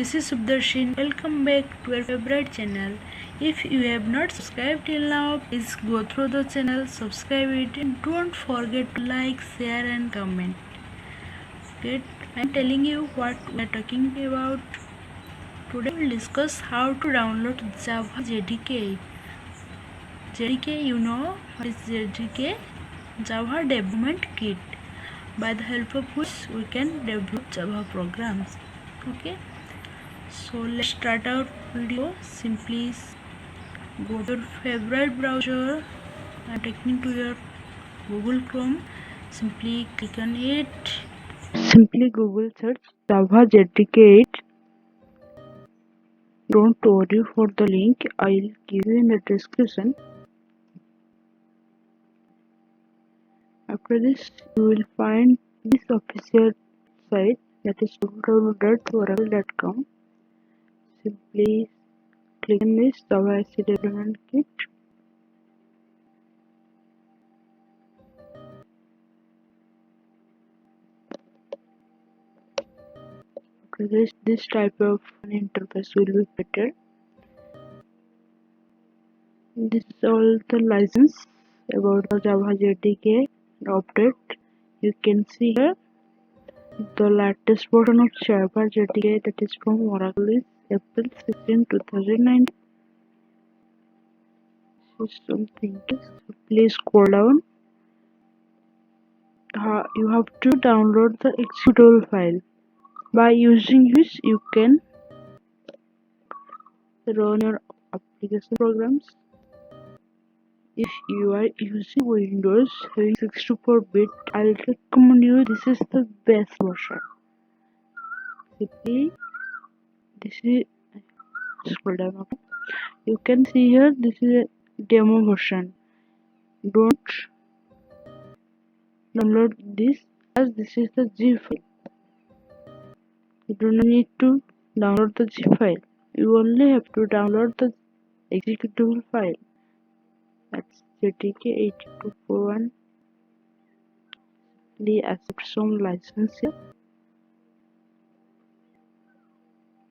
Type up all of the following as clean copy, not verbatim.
this is Subdarshin. Welcome back to our favorite channel. If you have not subscribed till now, please go through the channel, subscribe it, and don't forget to like, share, and comment. Okay, I'm telling you what we are talking about. Today we'll discuss how to download Java JDK. JDK, you know what is JDK? Java Development Kit, by the help of which we can develop Java programs. Okay, so let's start our video. Simply go to your favorite browser. I'm taking to your Google Chrome. Simply click on it. Simply Google search Java JDK. Don't worry for the link. I'll give you in the description. After this, you will find this official site, that is www.oracle.com. Simply click on this Java SC Development Kit. After this type of interface will be better. This is all the license about the Java JDK update. You can see here the latest version of Java JDK, that is from Oracle, is April 16, 2009. Something. Please scroll down. You have to download the executable file, by using which you can run your application programs. If you are using Windows having 64-bit, I'll recommend you this is the best version. Simply, this is scroll down. Okay. You can see here this is a demo version. Don't download this, as this is the zip file. You do not need to download the zip file. You only have to download the executable file. That's JDK 8241. Please accept some license here.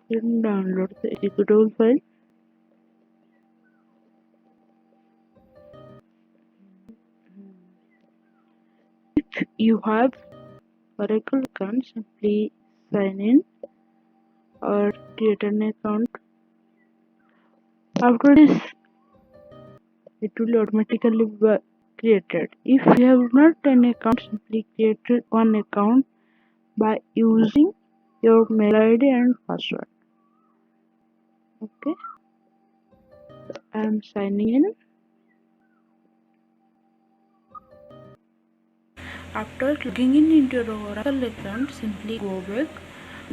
Then download the executable file. If you have Oracle account, simply sign in or create an account. After this, it will automatically be created. If you have not an account, simply create one account by using your mail ID and password. Okay, I am signing in. After logging in into your Oracle account, simply go back,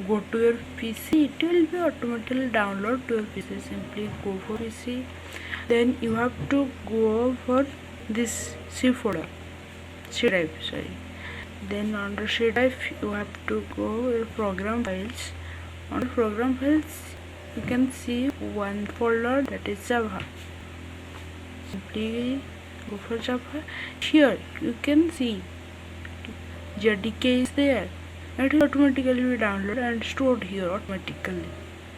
go to your PC. It will be automatically download to your PC. Simply go for PC. Then you have to go for this C folder, C drive. Sorry. Then under C drive, you have to go your program files. On program files, you can see one folder, that is Java. Simply go for Java. Here you can see JDK is there. It will automatically be downloaded and stored here automatically.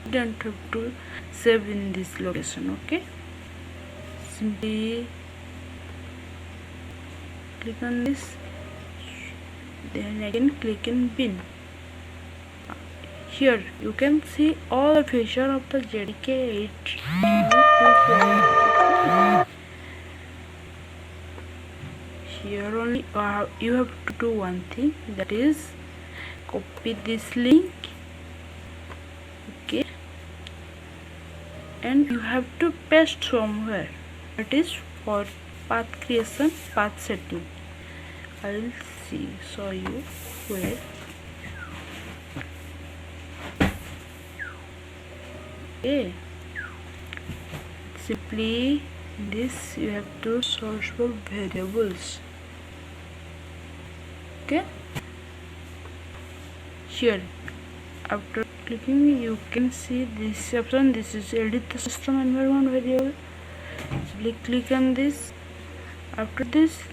You don't have to save in this location. Okay. Simply click on this. Then again click in bin. Here you can see all the features of the JDK 8. Here only you have to do one thing, that is copy this link. Okay, and you have to paste somewhere. That is for path creation, path setting. I will show you where. Okay, simply this you have to search for variables. Okay, here after clicking you can see this option. This is edit the system environment variable. Simply click on this. After this,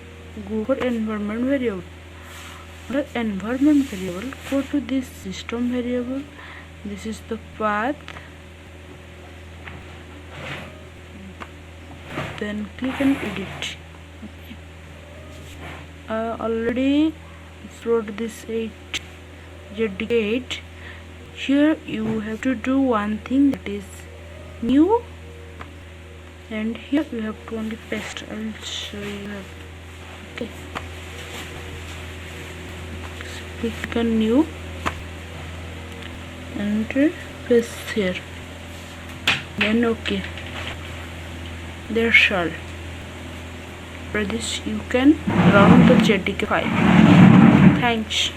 go for environment variable. Under environment variable, go to this system variable. This is the path. Then click on edit. Okay. I already wrote this 8 JDK 8. Here you have to do one thing, that is new, and here you have to only paste. I will show you. Okay, so click on new and paste here, then okay. That's all. For this you can run the JDK file. Thanks.